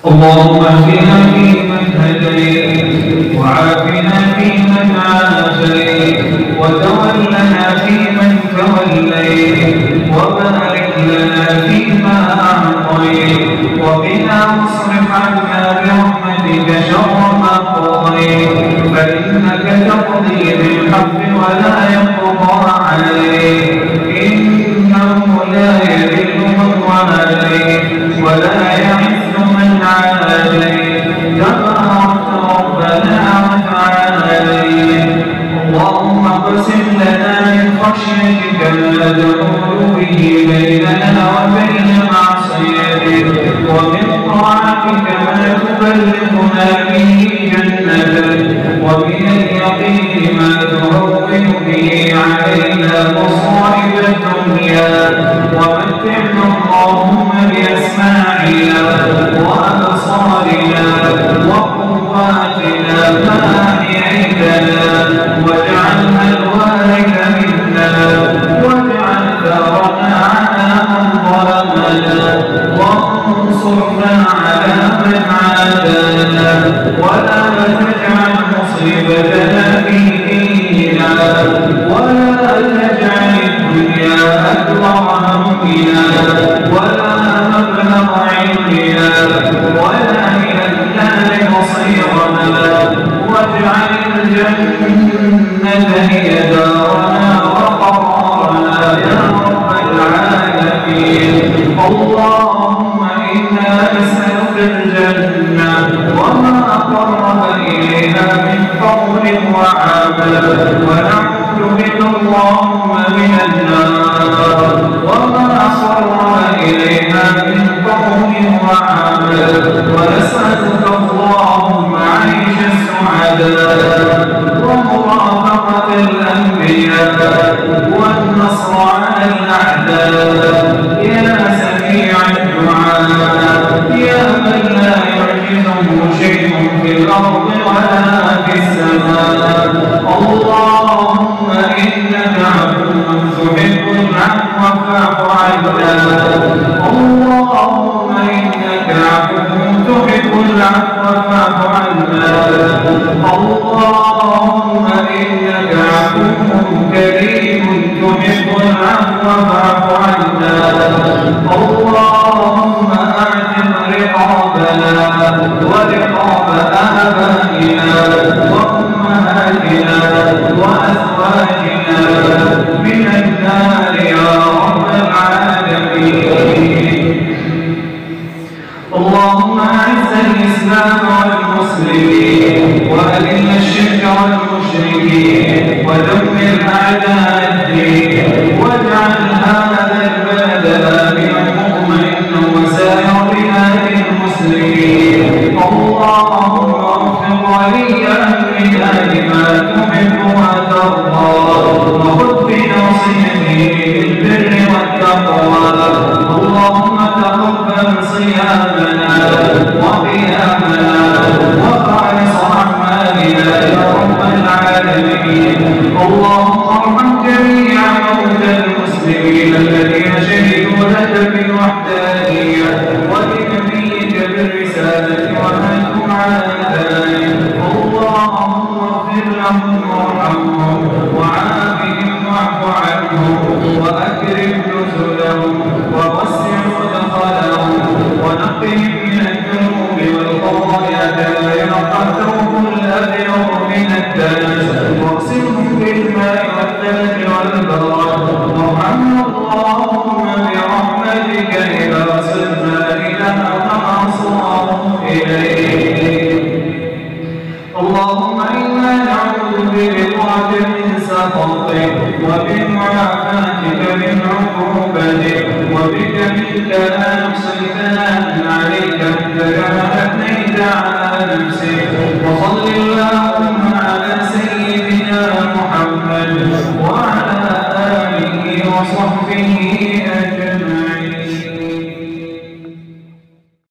اللهم اهدنا فيمن هديت وعافنا فيمن عافيت وتولنا فيمن توليت وبارك لنا فيما أعطيت وقنا واصرف عنا برحمتك شر ما قضيت فإنك تقضي بالحق ولا يقضى عليك إنه لا يذل من واليت ولا يعز من عاديت تبارك ربنا وتعاليت. اللهم اقسم لنا من خشيتك ما تحول به بيننا وبين معصيتك ومن طاعتك ما تبلغنا به جنتك ومن اليقين ما تهون به علينا مصائب الدنيا ومتعنا اللهم بأسماعنا وأبصارنا وقواتنا ما أحييتنا واجعلنا الوارث منا واجعل ثارنا على من ظلمنا وانصرنا على من عادانا ولا تجعل مصيبتنا في ديننا ولا تجعل الدنيا أكبر همنا ولا مبلغ علمنا ولا إلى النار مصيرنا واجعل الجنة هي دارنا وقرارنا يا رب العالمين. اللهم إنا نسألك الجنة وما قرب إليها من قول وعمل ونعوذ بك اللهم من النار وما قرب إليها من قول وعمل ونسألك اللهم عيش السعداء ومرافقة الأنبياء والنصر على الأعداء يا سميع الدعاء يا من لا يعجزه شيء في الأرض ولا في السماء. اللهم إنك عفو تحب العفو فاعف عنا. اللهم إنك عفو تحب العفو فاعف عنا. اللهم إنك عفو كريم تحب العفو فاعف عنا. اللهم أعتق رقابنا ورقاب آبائنا وأمهاتنا وأزواجنا من النار يا رب العالمين. اللهم أعز الإسلام والمسلمين وأذل الشرك والمشركين ودمر أعداء الدين واجعل هذا البلد آمنا مطمئنا وسائر بلاد المسلمين. اللهم وفق ولي أمرنا لما تحب وترضى وخذ بناصيته بالبر والتقوى. اللهم تقبل صيامنا وقيامنا وخالص أعمالنا يا رب العالمين. اللهم ارحم جميع موتى المسلمين الذين شهدوا لك بالوحدانية ولنبيك بالرسالة وماتوا على ذلك. اللهم اغفر لهم وارحمهم وعافهم واعف عنهم وأكرم نزلهم ووسع مدخلهم ونقهم من الذنوب والخطايا كما ينقى الثوب الأبيض من الدنس واغسلهم بالماء والثلج والبرد. وارحمنا اللهم برحمتك إذا صرنا إلى ما أصرهم إليه. اللهم إنا نعوذ برضاك من سخطك وبمعافاتك من عقوبتك وبك منك لا نحصي